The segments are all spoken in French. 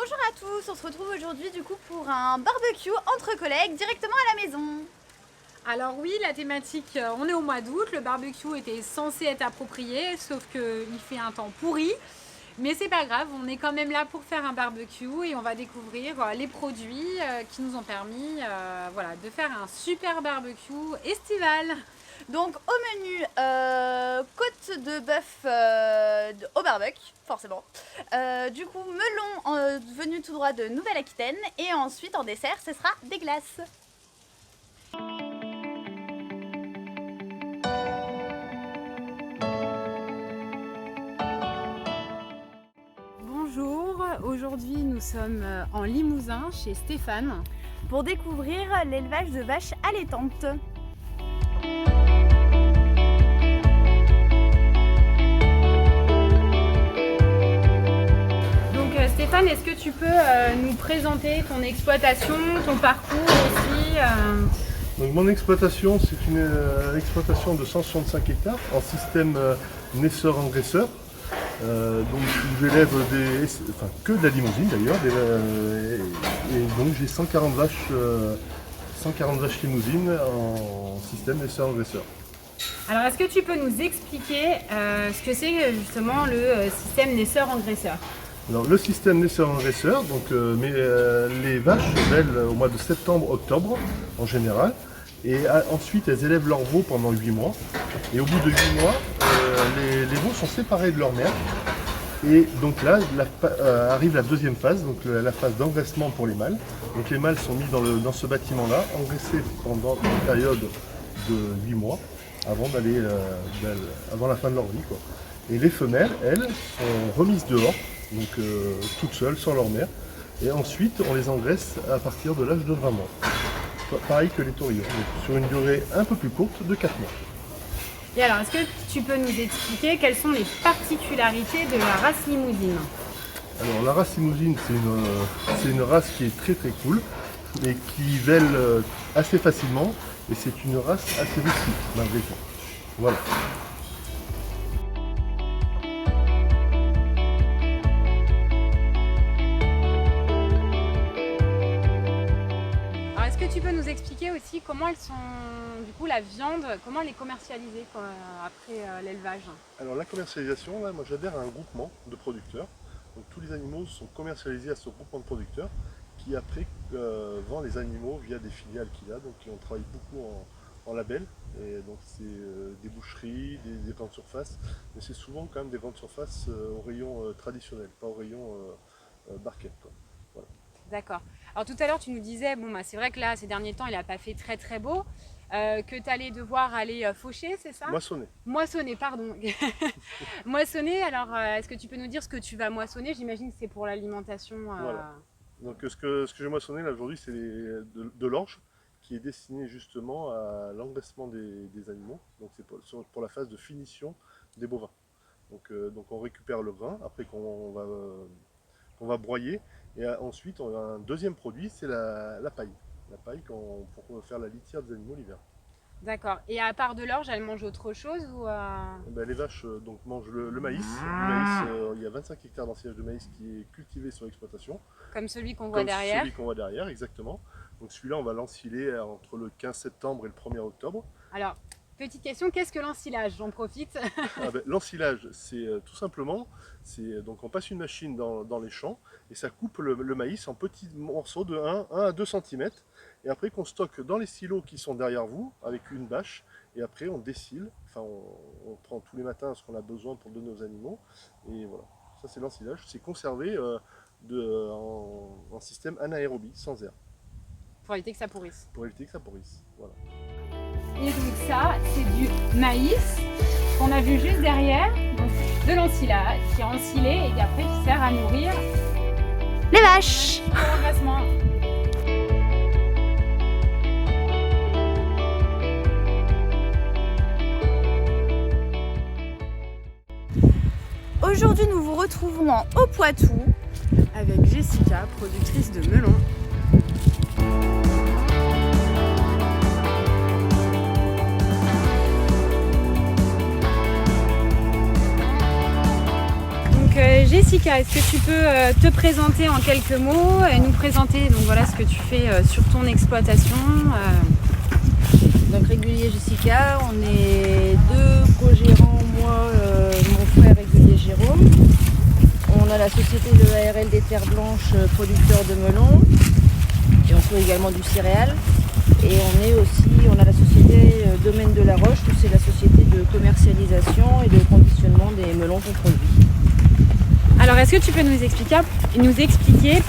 Bonjour à tous, on se retrouve aujourd'hui du coup pour un barbecue entre collègues directement à la maison. Alors oui, la thématique, on est au mois d'août, le barbecue était censé être approprié, sauf qu'il fait un temps pourri. Mais c'est pas grave, on est quand même là pour faire un barbecue et on va découvrir les produits qui nous ont permis voilà, de faire un super barbecue estival. Donc au menu, côte de bœuf au barbecue, forcément. Du coup, melon venu tout droit de Nouvelle-Aquitaine. Et ensuite, en dessert, ce sera des glaces. Bonjour, aujourd'hui nous sommes en Limousin chez Stéphane. Pour découvrir l'élevage de vaches allaitantes. Stéphane, est-ce que tu peux nous présenter ton exploitation, ton parcours aussi Donc mon exploitation, c'est une exploitation de 165 hectares en système naisseur-engraisseur. Donc j'élève que de la limousine d'ailleurs. Et donc j'ai 140 vaches limousines en système naisseur-engraisseur. Alors est-ce que tu peux nous expliquer ce que c'est justement le système naisseur-engraisseur ? Alors le système naisseur-engraisseur, les vaches bêlent au mois de septembre-octobre en général. Et ensuite elles élèvent leurs veaux pendant 8 mois. Et au bout de 8 mois, les veaux sont séparés de leur mère. Et donc là arrive la deuxième phase, donc la phase d'engraissement pour les mâles. Donc les mâles sont mis dans ce bâtiment-là, engraissés pendant une période de 8 mois avant la fin de leur vie, quoi. Et les femelles, elles, sont remises dehors, donc toutes seules, sans leur mère. Et ensuite, on les engraisse à partir de l'âge de 20 mois. Pareil que les taurillons, sur une durée un peu plus courte de 4 mois. Et alors, est-ce que tu peux nous expliquer quelles sont les particularités de la race limousine ? Alors, la race limousine, c'est une race qui est très très cool, et qui vèle assez facilement, et c'est une race assez rustique, malgré tout. Voilà. Alors, est-ce que tu peux nous expliquer aussi comment elles sont, du coup, la viande, comment elle est commercialisée après l'élevage ? Alors la commercialisation, là, moi j'adhère à un groupement de producteurs. Donc tous les animaux sont commercialisés à ce groupement de producteurs qui après vend les animaux via des filiales qu'il a. Donc on travaille beaucoup en label. Et donc c'est des boucheries, des grandes surfaces. Mais c'est souvent quand même des grandes surfaces au rayon traditionnel, pas au rayon barquette, quoi. Voilà. D'accord. Alors tout à l'heure tu nous disais, c'est vrai que là ces derniers temps il n'a pas fait très très beau, que tu allais devoir aller faucher, c'est ça ? Moissonner. Moissonner, pardon. Moissonner, alors est-ce que tu peux nous dire ce que tu vas moissonner ? J'imagine que c'est pour l'alimentation. Voilà. Donc ce que j'ai moissonné là aujourd'hui, c'est de l'orge qui est destiné justement à l'engraissement des animaux. Donc c'est pour la phase de finition des bovins. Donc on récupère le grain après qu'on va broyer. Et ensuite on a un deuxième produit, c'est la paille. La paille pour faire la litière des animaux l'hiver. D'accord. Et à part de l'orge, elles mangent autre chose ou Les vaches donc mangent le maïs. Le maïs, il y a 25 hectares d'ensilage de maïs qui est cultivé sur l'exploitation. Comme celui qu'on voit derrière. Celui qu'on voit derrière, exactement. Donc celui-là, on va l'ensiler entre le 15 septembre et le 1er octobre. Alors, petite question, qu'est-ce que l'ensilage ? J'en profite. L'ensilage, c'est tout simplement, donc on passe une machine dans les champs et ça coupe le maïs en petits morceaux de 1 à 2 cm. Et après qu'on stocke dans les silos qui sont derrière vous avec une bâche. Et après on dessile, enfin on prend tous les matins ce qu'on a besoin pour donner aux animaux. Et voilà, ça c'est l'ensilage, c'est conservé en système anaérobie, sans air. Pour éviter que ça pourrisse. Pour éviter que ça pourrisse, voilà. Et donc ça, c'est du maïs qu'on a vu juste derrière, donc de l'ensilage qui est ensilé et après qui sert à nourrir Les vaches. pour l'engraissement. Aujourd'hui, nous vous retrouvons en Haut-Poitou Avec Jessica, productrice de melon. Jessica, Jessica, est-ce que tu peux te présenter en quelques mots et nous présenter donc, voilà, ce que tu fais sur ton exploitation Donc Régulier Jessica, on est deux co-gérants, moi, mon frère Régulier Jérôme. On a la société de ARL des Terres Blanches, producteur de melons. Et on fait également du céréal. Et on a la société Domaine de la Roche, c'est la société de commercialisation et de conditionnement des melons qu'on produit. Alors est-ce que tu peux nous expliquer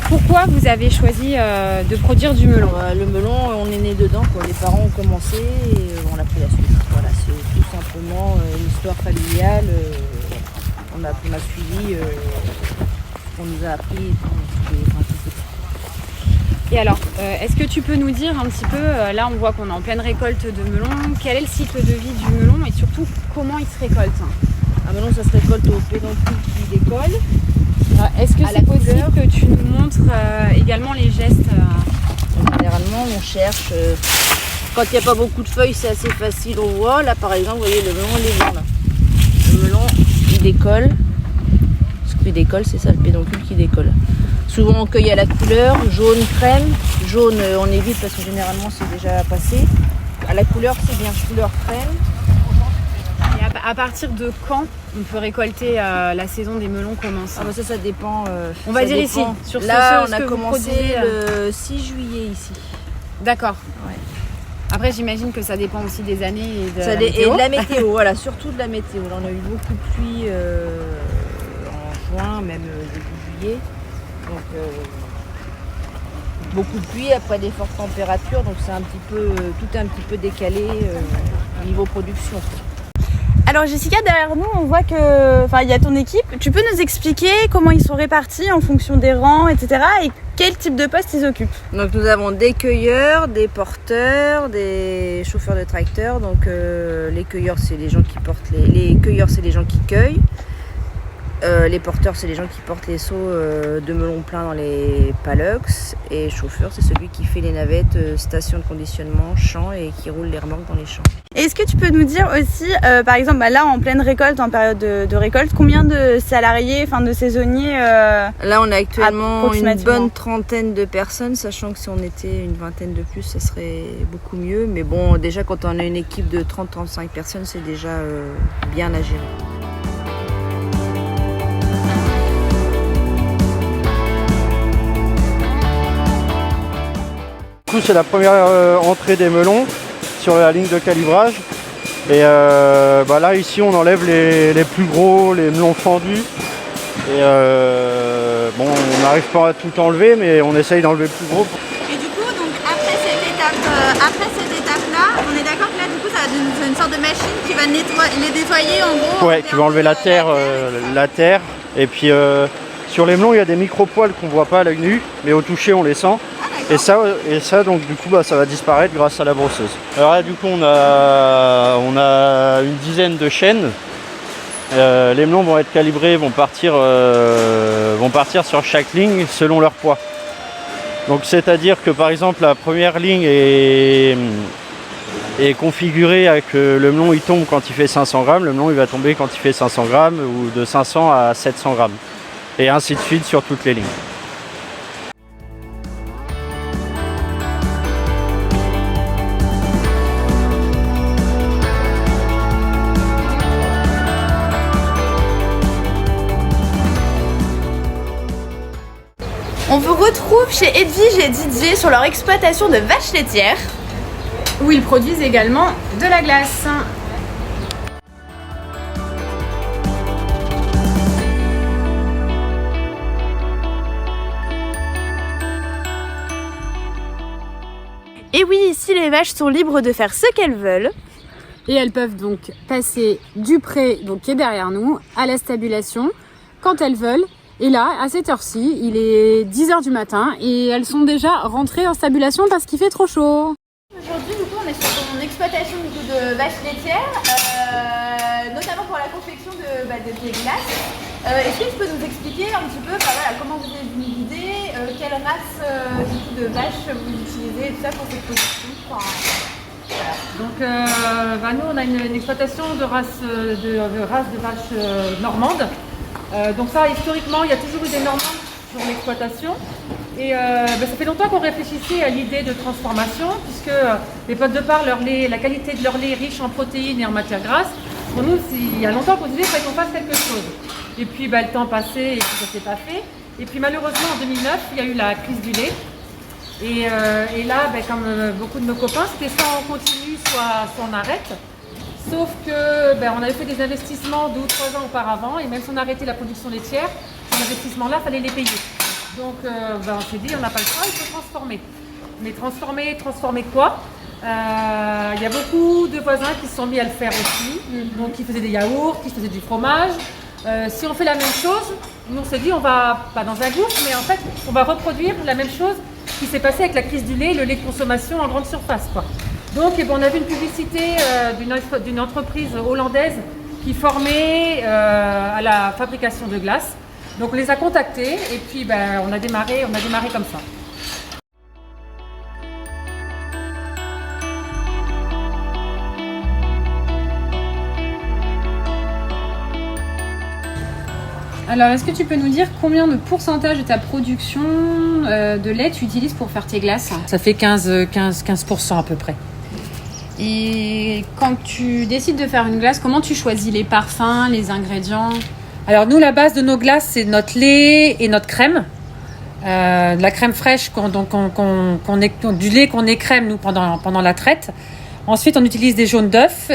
pourquoi vous avez choisi de produire du melon? Le melon, on est né dedans, quoi. Les parents ont commencé et on a pris la suite. Voilà, c'est tout simplement une histoire familiale. On a suivi ce qu'on nous a appris. Et alors, est-ce que tu peux nous dire un petit peu, là on voit qu'on est en pleine récolte de melon, quel est le cycle de vie du melon et surtout comment il se récolte? Un melon, ça se récolte au pédoncule qui décolle. Est-ce que c'est possible que tu nous montres également les gestes Donc, généralement, on cherche, quand il n'y a pas beaucoup de feuilles, c'est assez facile, on voit. Là par exemple, vous voyez, le melon, il est blanc là. Le melon, il décolle. Ce qui décolle, c'est ça, le pédoncule qui décolle. Souvent on cueille à la couleur, jaune crème. Jaune on évite parce que généralement c'est déjà passé. À la couleur c'est bien, couleur crème. Et à partir de quand on peut récolter la saison des melons commence? Ah bah ça dépend. On va dire ici, sur là ce on a que vous commencé produisez, le 6 juillet ici. D'accord. Ouais. Après j'imagine que ça dépend aussi des années et de Ça la météo. Et de la météo, voilà, surtout de la météo. Là, on a eu beaucoup de pluie en juin, même début juillet. Donc beaucoup de pluie après des fortes températures, donc c'est tout est un petit peu décalé niveau production. Alors Jessica, derrière nous, on voit que, il y a ton équipe. Tu peux nous expliquer comment ils sont répartis en fonction des rangs, etc. et quel type de poste ils occupent? Donc nous avons des cueilleurs, des porteurs, des chauffeurs de tracteurs. Donc les cueilleurs, c'est les gens qui portent les cueilleurs, c'est les gens qui cueillent. Les porteurs, c'est les gens qui portent les seaux de melon plein dans les paddocks. Et chauffeur, c'est celui qui fait les navettes, station de conditionnement, champs et qui roule les remorques dans les champs. Et est-ce que tu peux nous dire aussi, par exemple, là en pleine récolte, en période de récolte, combien de salariés, de saisonniers Là, on a actuellement une approximativement bonne trentaine de personnes, sachant que si on était une vingtaine de plus, ça serait beaucoup mieux. Mais bon, déjà, quand on a une équipe de 30-35 personnes, c'est déjà bien à gérer. C'est la première entrée des melons sur la ligne de calibrage. Et là ici on enlève les plus gros, les melons fendus. Et on n'arrive pas à tout enlever, mais on essaye d'enlever le plus gros. Et du coup, donc après cette étape-là, on est d'accord que là, du coup, ça va donner une sorte de machine qui va les nettoyer en gros. Ouais, qui va enlever la terre. Et puis sur les melons, il y a des micro-poils qu'on voit pas à l'œil nu, mais au toucher on les sent. Et ça donc du coup ça va disparaître grâce à la brosseuse. Alors là du coup on a une dizaine de chaînes. Les melons vont être calibrés, vont partir sur chaque ligne selon leur poids. Donc c'est-à-dire que par exemple la première ligne est configurée à que le melon il tombe quand il fait 500 grammes, le melon il va tomber quand il fait 500 grammes ou de 500 à 700 grammes. Et ainsi de suite sur toutes les lignes. On vous retrouve chez Edwige et Didier sur leur exploitation de vaches laitières. Où ils produisent également de la glace. Et oui, ici les vaches sont libres de faire ce qu'elles veulent. Et elles peuvent donc passer du pré, donc qui est derrière nous, à la stabulation quand elles veulent. Et là, à cette heure-ci, il est 10h du matin et elles sont déjà rentrées en stabulation parce qu'il fait trop chaud. Aujourd'hui, du coup, on est sur ton exploitation de vaches laitières, notamment pour la confection des glaces. Est-ce que tu peux nous expliquer un petit peu comment vous avez venu l'idée, quelle race de vaches vous utilisez et tout ça pour cette production? Donc nous on a une exploitation de race de vaches normandes. Donc ça, historiquement, il y a toujours eu des normes sur l'exploitation. Et ça fait longtemps qu'on réfléchissait à l'idée de transformation, puisque les potes de part, leur lait, la qualité de leur lait est riche en protéines et en matières grasses. Pour nous, il y a longtemps qu'on disait qu'il fallait qu'on fasse quelque chose. Et puis le temps passait et puis ça ne s'est pas fait. Et puis malheureusement, en 2009, il y a eu la crise du lait. Et là, comme beaucoup de nos copains, c'était soit on continue, soit on arrête. Sauf que on avait fait des investissements 2 ou 3 ans auparavant, et même si on arrêtait la production laitière, ces investissements-là, il fallait les payer. Donc on s'est dit, on n'a pas le choix, il faut transformer. Mais transformer quoi? Il y a beaucoup de voisins qui se sont mis à le faire aussi, donc qui faisaient des yaourts, qui faisaient du fromage. Si on fait la même chose, nous on s'est dit, on va, pas dans un gouffre, mais en fait, on va reproduire la même chose qui s'est passé avec la crise du lait, le lait de consommation en grande surface, quoi. Donc on a vu une publicité d'une entreprise hollandaise qui formait à la fabrication de glace. Donc on les a contactés et puis on a démarré comme ça. Alors, est-ce que tu peux nous dire combien de pourcentage de ta production de lait tu utilises pour faire tes glaces? Ça fait 15% à peu près. Et quand tu décides de faire une glace, comment tu choisis les parfums, les ingrédients? Alors nous, la base de nos glaces, c'est notre lait et notre crème. De la crème fraîche, du lait qu'on écrème nous pendant la traite. Ensuite, on utilise des jaunes d'œufs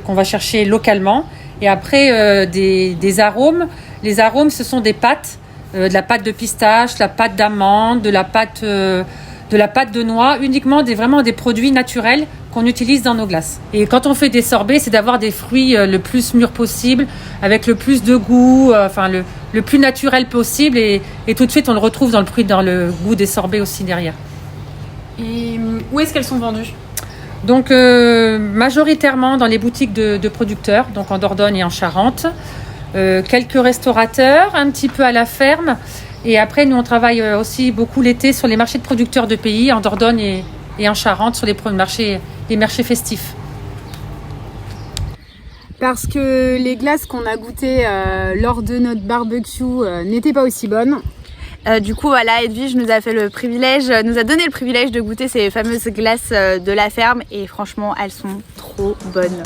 qu'on va chercher localement. Et après, des arômes. Les arômes, ce sont des pâtes, de la pâte de pistache, la pâte d'amande, de la pâte de noix, uniquement vraiment des produits naturels qu'on utilise dans nos glaces. Et quand on fait des sorbets, c'est d'avoir des fruits le plus mûrs possible, avec le plus de goût, le plus naturel possible. Et tout de suite, on le retrouve dans le goût des sorbets aussi derrière. Et où est-ce qu'elles sont vendues? Donc majoritairement dans les boutiques de producteurs, donc en Dordogne et en Charente. Quelques restaurateurs, un petit peu à la ferme. Et après, nous, on travaille aussi beaucoup l'été sur les marchés de producteurs de pays, en Dordogne et en Charente, sur les marchés festifs. Parce que les glaces qu'on a goûtées lors de notre barbecue n'étaient pas aussi bonnes. Du coup, voilà, Edwige nous a donné le privilège de goûter ces fameuses glaces de la ferme et franchement, elles sont trop bonnes.